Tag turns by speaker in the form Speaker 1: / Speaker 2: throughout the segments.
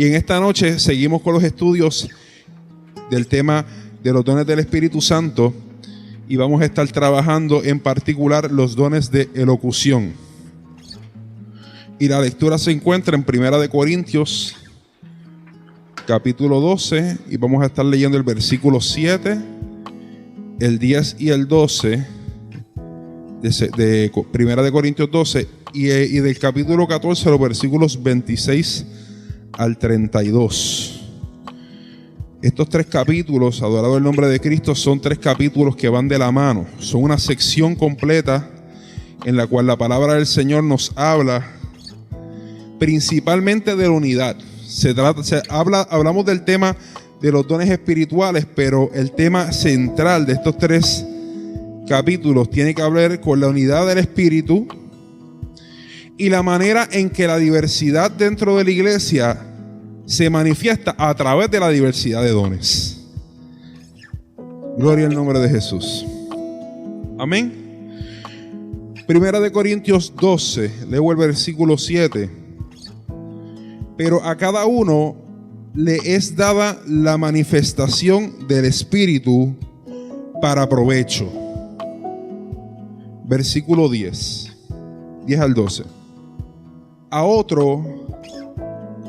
Speaker 1: Y en esta noche seguimos con los estudios del tema de los dones del Espíritu Santo y vamos a estar trabajando en particular los dones de elocución. Y la lectura se encuentra en 1 Corintios capítulo 12 y vamos a estar leyendo el versículo 7, el 10 y el 12 de 1 Corintios 12 y del capítulo 14 los versículos 26 al 32. Estos tres capítulos, adorado el nombre de Cristo, son tres capítulos que van de la mano. Son una sección completa en la cual la palabra del Señor nos habla principalmente de la unidad. Hablamos del tema de los dones espirituales, pero el tema central de estos tres capítulos tiene que ver con la unidad del Espíritu y la manera en que la diversidad dentro de la iglesia se manifiesta a través de la diversidad de dones. Gloria al nombre de Jesús. Amén. 1 Corintios 12, leo el versículo 7. Pero a cada uno le es dada la manifestación del Espíritu para provecho. Versículo 10 al 12. A otro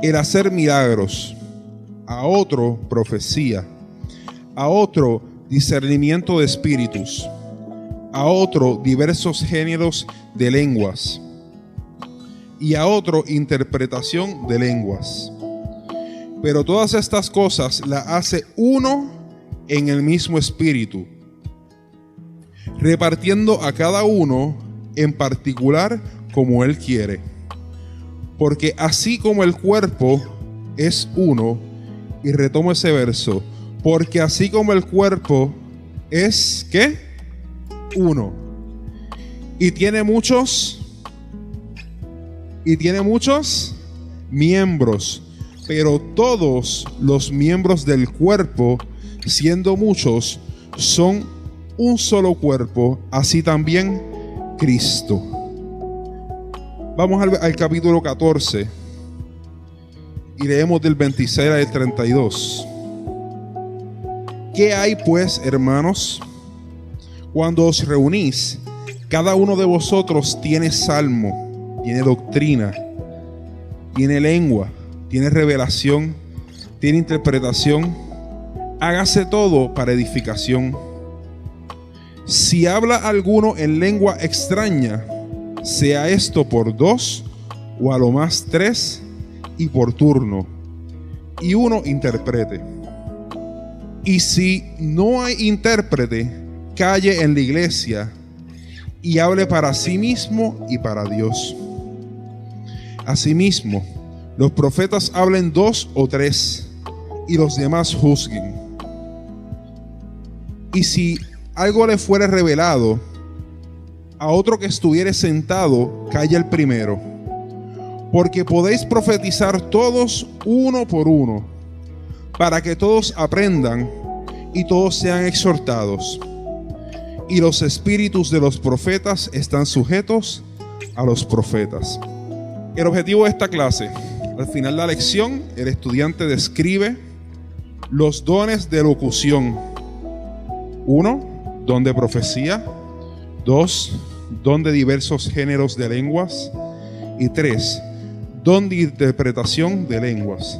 Speaker 1: el hacer milagros, a otro profecía, a otro discernimiento de espíritus, a otro diversos géneros de lenguas y a otro interpretación de lenguas. Pero todas estas cosas las hace uno en el mismo espíritu, repartiendo a cada uno en particular como él quiere. Porque así como el cuerpo es uno, y retomo ese verso, porque así como el cuerpo es, ¿qué? Uno. Y tiene muchos miembros, pero todos los miembros del cuerpo, siendo muchos, son un solo cuerpo, así también Cristo. Vamos al capítulo 14 y leemos del 26 al 32. ¿Qué hay pues, hermanos? Cuando os reunís, cada uno de vosotros tiene salmo, tiene doctrina, tiene lengua, tiene revelación, tiene interpretación. Hágase todo para edificación. Si habla alguno en lengua extraña, sea esto por 2 o a lo más 3 y por turno, y uno interprete. Y si no hay intérprete, calle en la iglesia y hable para sí mismo y para Dios. Asimismo, los profetas hablen 2 o 3 y los demás juzguen. Y si algo le fuere revelado a otro que estuviere sentado, calla el primero, porque podéis profetizar todos uno por uno, para que todos aprendan y todos sean exhortados. Y los espíritus de los profetas están sujetos a los profetas. El objetivo de esta clase, al final de la lección, el estudiante describe los dones de locución. 1, don de profecía. 2, don de diversos géneros de lenguas. Y 3, don de interpretación de lenguas.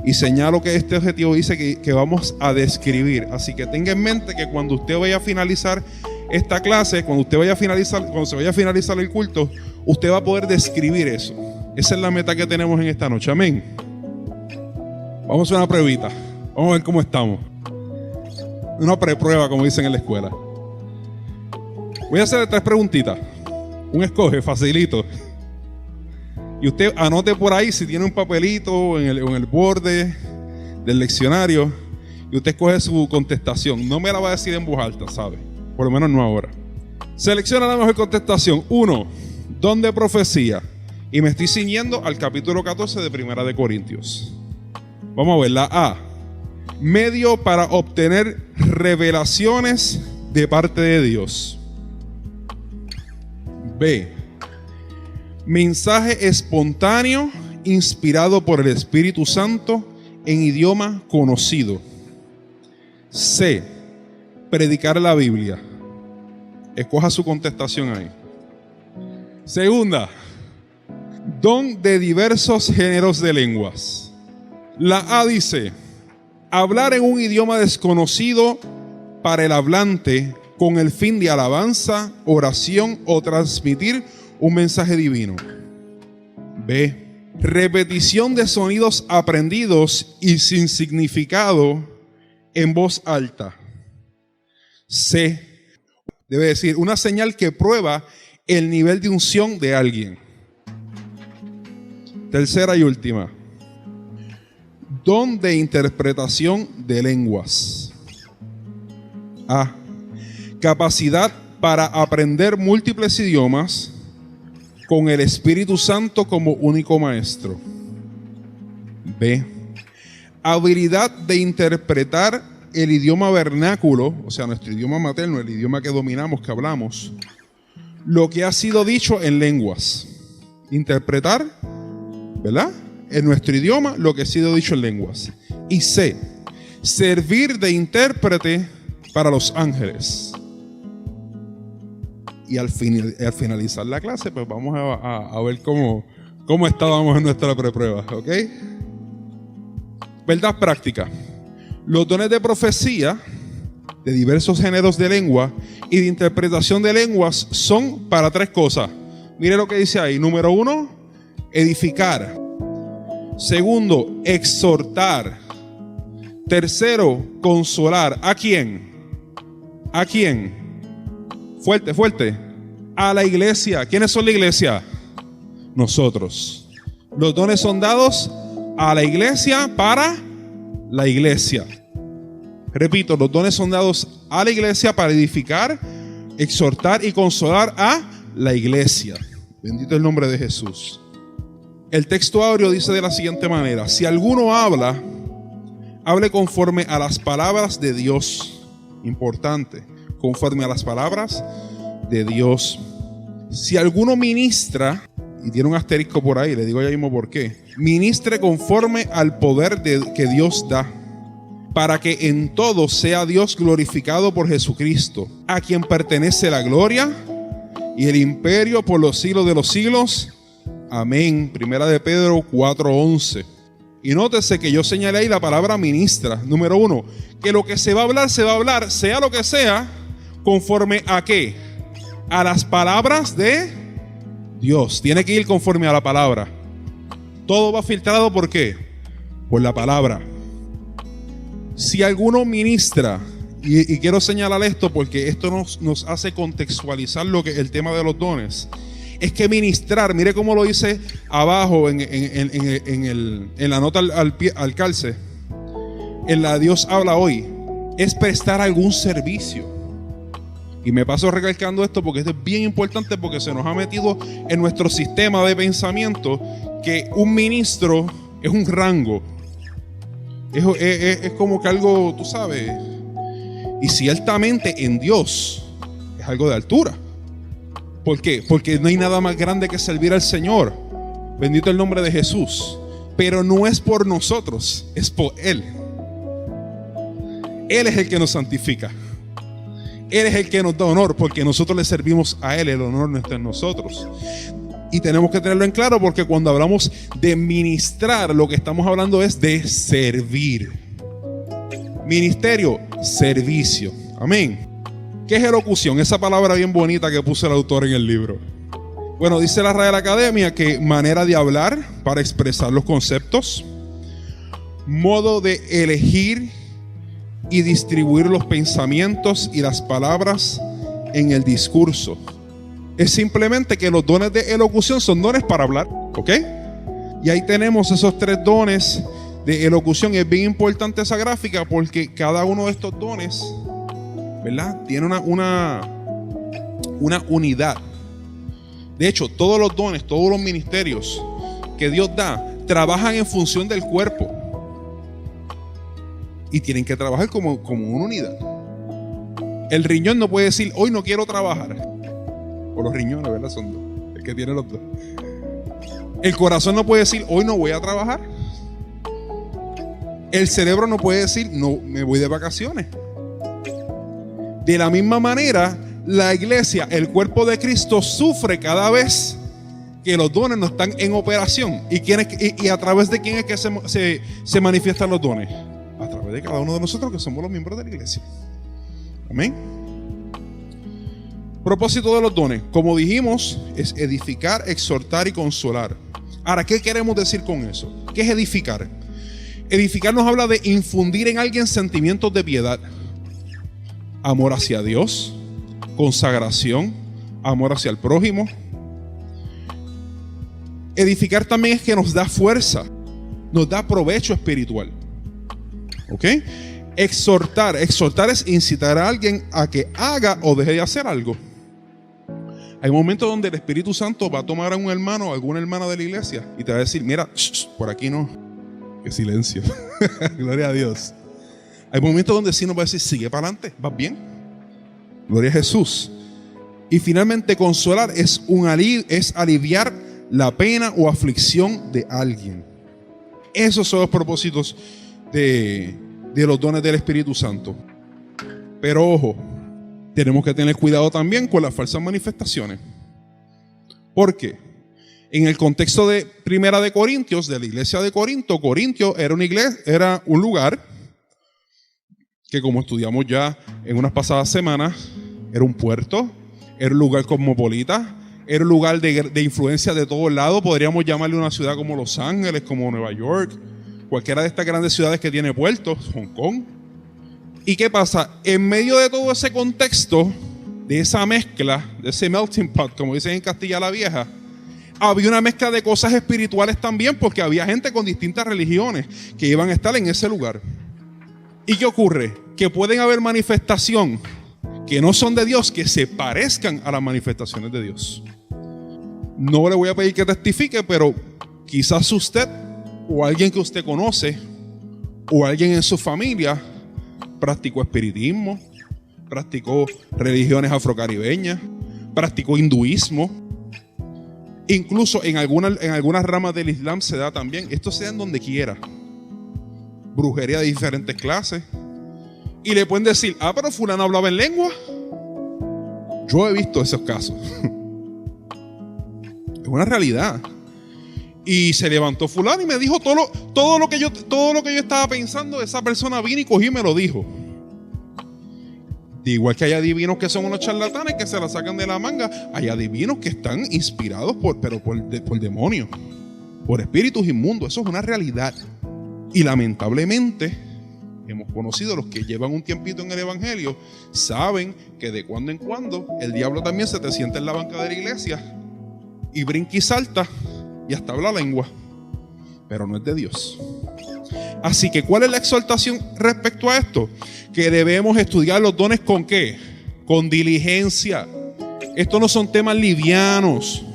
Speaker 1: Y señalo que este objetivo dice que vamos a describir. Así que tenga en mente que cuando usted vaya a finalizar esta clase, cuando se vaya a finalizar el culto, usted va a poder describir eso. Esa es la meta que tenemos en esta noche. Amén. Vamos a hacer una pruebita. Vamos a ver cómo estamos. Una preprueba, como dicen en la escuela. Voy a hacerle 3 preguntitas. Un escoge, facilito. Y usted anote por ahí si tiene un papelito en el borde del leccionario. Y usted escoge su contestación. No me la va a decir en voz alta, ¿sabe? Por lo menos no ahora. Selecciona la mejor contestación. 1, don de profecía. Y me estoy ciñendo al capítulo 14 de 1 Corintios. Vamos a ver la A. Medio para obtener revelaciones de parte de Dios. B. Mensaje espontáneo inspirado por el Espíritu Santo en idioma conocido. C, predicar la Biblia. Escoja su contestación ahí. Segunda, don de diversos géneros de lenguas. La A dice, hablar en un idioma desconocido para el hablante con el fin de alabanza, oración o transmitir un mensaje divino. B, repetición de sonidos aprendidos y sin significado en voz alta. C, debe decir una señal que prueba el nivel de unción de alguien. Tercera y última, don de interpretación de lenguas. A, capacidad para aprender múltiples idiomas con el Espíritu Santo como único maestro. B, habilidad de interpretar el idioma vernáculo, o sea, nuestro idioma materno, el idioma que dominamos, que hablamos, lo que ha sido dicho en lenguas. Interpretar, ¿verdad?, en nuestro idioma lo que ha sido dicho en lenguas. Y C, servir de intérprete para los ángeles. Y al finalizar la clase, pues vamos a ver cómo estábamos en nuestra preprueba, ¿ok? Verdad práctica. Los dones de profecía, de diversos géneros de lengua y de interpretación de lenguas son para tres cosas. Mire lo que dice ahí. Número 1, edificar. Segundo, exhortar. Tercero, consolar. ¿A quién? ¿A quién? Fuerte, fuerte. A la iglesia. ¿Quiénes son la iglesia? Nosotros. Los dones son dados a la iglesia para la iglesia. Repito, los dones son dados a la iglesia para edificar, exhortar y consolar a la iglesia. Bendito el nombre de Jesús. El texto áureo dice de la siguiente manera: si alguno habla, hable conforme a las palabras de Dios. Importante, conforme a las palabras de Dios. Si alguno ministra, y tiene un asterisco por ahí, le digo ya mismo por qué, ministre conforme al poder que Dios da, para que en todo sea Dios glorificado por Jesucristo, a quien pertenece la gloria y el imperio por los siglos de los siglos. Amén. Primera de Pedro 4:11. Y nótese que yo señalé ahí la palabra ministra. Número 1, que lo que se va a hablar, sea lo que sea, conforme a ¿qué? A las palabras de Dios. Tiene que ir conforme a la palabra. Todo va filtrado, ¿por qué? Por la palabra. Si alguno ministra, y quiero señalar esto porque esto nos hace contextualizar lo que el tema de los dones. Es que ministrar, mire cómo lo dice abajo en la nota al calce. En la Dios habla hoy. Es prestar algún servicio. Y me paso recalcando esto porque esto es bien importante, porque se nos ha metido en nuestro sistema de pensamiento que un ministro es un rango. Es como que algo, tú sabes. Y ciertamente en Dios es algo de altura. ¿Por qué? Porque no hay nada más grande que servir al Señor. Bendito el nombre de Jesús. Pero no es por nosotros, es por Él. Él es el que nos santifica. Él es el que nos da honor, porque nosotros le servimos a Él. El honor no está en nosotros. Y tenemos que tenerlo en claro, porque cuando hablamos de ministrar, lo que estamos hablando es de servir. Ministerio, servicio. Amén. ¿Qué es elocución? Esa palabra bien bonita que puso el autor en el libro. Bueno, dice la Real Academia que manera de hablar para expresar los conceptos, modo de elegir y distribuir los pensamientos y las palabras en el discurso. Es simplemente que los dones de elocución son dones para hablar, ¿ok? Y ahí tenemos esos tres dones de elocución. Es bien importante esa gráfica porque cada uno de estos dones, ¿verdad?, tiene una unidad. De hecho, todos los dones, todos los ministerios que Dios da, trabajan en función del cuerpo. Y tienen que trabajar como una unidad. El riñón no puede decir, hoy no quiero trabajar. O los riñones, ¿verdad? Son dos. El que tiene los dos. El corazón no puede decir, hoy no voy a trabajar. El cerebro no puede decir, no, me voy de vacaciones. De la misma manera, la iglesia, el cuerpo de Cristo, sufre cada vez que los dones no están en operación. ¿Y a través de quién es que se manifiestan los dones? A través de cada uno de nosotros que somos los miembros de la iglesia. Amén. Propósito de los dones, como dijimos, es edificar, exhortar y consolar. Ahora, ¿qué queremos decir con eso? ¿Qué es edificar? Edificar nos habla de infundir en alguien sentimientos de piedad, amor hacia Dios, consagración, amor hacia el prójimo. Edificar también es que nos da fuerza, nos da provecho espiritual. ¿Ok? Exhortar es incitar a alguien a que haga o deje de hacer algo. Hay momentos donde el Espíritu Santo va a tomar a un hermano o alguna hermana de la iglesia y te va a decir, mira, por aquí no. Qué silencio. Gloria a Dios. Hay momentos donde sí nos va a decir, sigue para adelante, ¿vas bien? Gloria a Jesús. Y finalmente consolar es aliviar la pena o aflicción de alguien. Esos son los propósitos de los dones del Espíritu Santo. Pero ojo, tenemos que tener cuidado también con las falsas manifestaciones. ¿Por qué? En el contexto de Primera de Corintios, de la iglesia de Corinto, Corintio era una iglesia, era un lugar que, como estudiamos ya en unas pasadas semanas, era un puerto, era un lugar cosmopolita, era un lugar de influencia de todos lados. Podríamos llamarle una ciudad como Los Ángeles, como Nueva York, cualquiera de estas grandes ciudades que tiene puertos, Hong Kong. ¿Y qué pasa? En medio de todo ese contexto, de esa mezcla, de ese melting pot, como dicen en Castilla la Vieja, había una mezcla de cosas espirituales también, porque había gente con distintas religiones que iban a estar en ese lugar. ¿Y qué ocurre? Que pueden haber manifestaciones que no son de Dios, que se parezcan a las manifestaciones de Dios. No le voy a pedir que testifique, pero quizás usted o alguien que usted conoce o alguien en su familia practicó espiritismo, practicó religiones afrocaribeñas, practicó hinduismo. Incluso en algunas ramas del Islam se da también. Esto se da en donde quiera. Brujería de diferentes clases. Y le pueden decir, pero fulano hablaba en lengua. Yo he visto esos casos. Es una realidad. Y se levantó fulano y me dijo todo lo que yo estaba pensando. Esa persona vino y cogió y me lo dijo. Igual que hay adivinos que son unos charlatanes que se la sacan de la manga, hay adivinos que están inspirados por demonios, por espíritus inmundos. Eso es una realidad. Y lamentablemente hemos conocido, los que llevan un tiempito en el evangelio, saben que de cuando en cuando el diablo también se te sienta en la banca de la iglesia y brinca y salta y hasta habla lengua, pero no es de Dios. Así que, ¿cuál es la exhortación respecto a esto? Que debemos estudiar los dones ¿con qué? Con diligencia. Estos no son temas livianos.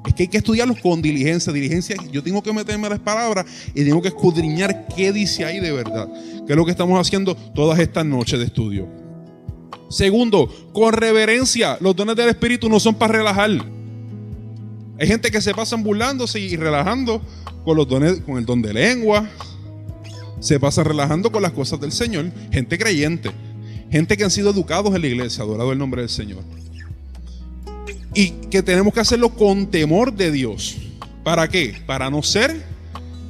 Speaker 1: Es que hay que estudiarlos con diligencia. Diligencia, yo tengo que meterme a las palabras y tengo que escudriñar qué dice ahí de verdad. Que es lo que estamos haciendo todas estas noches de estudio. Segundo, con reverencia. Los dones del Espíritu no son para relajar. Hay gente que se pasan burlándose y relajando con los dones, con el don de lengua. Se pasan relajando con las cosas del Señor. Gente creyente, gente que han sido educados en la iglesia, adorado el nombre del Señor. Y que tenemos que hacerlo con temor de Dios. ¿Para qué? Para no ser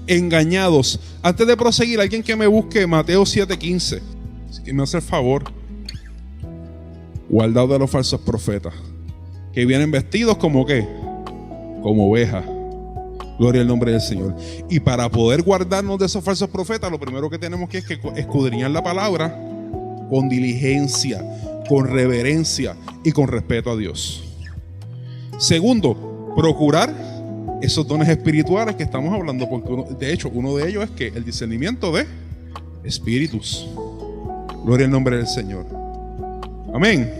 Speaker 1: engañados. Antes de proseguir, alguien que me busque Mateo 7:15. Así que me hace el favor. Guardado de los falsos profetas, que vienen vestidos como ¿qué? Como ovejas. Gloria al nombre del Señor. Y para poder guardarnos de esos falsos profetas, lo primero que tenemos que es que escudriñar la palabra con diligencia, con reverencia y con respeto a Dios. Segundo, procurar esos dones espirituales que estamos hablando, porque de hecho uno de ellos es que el discernimiento de espíritus. Gloria al nombre del Señor. Amén.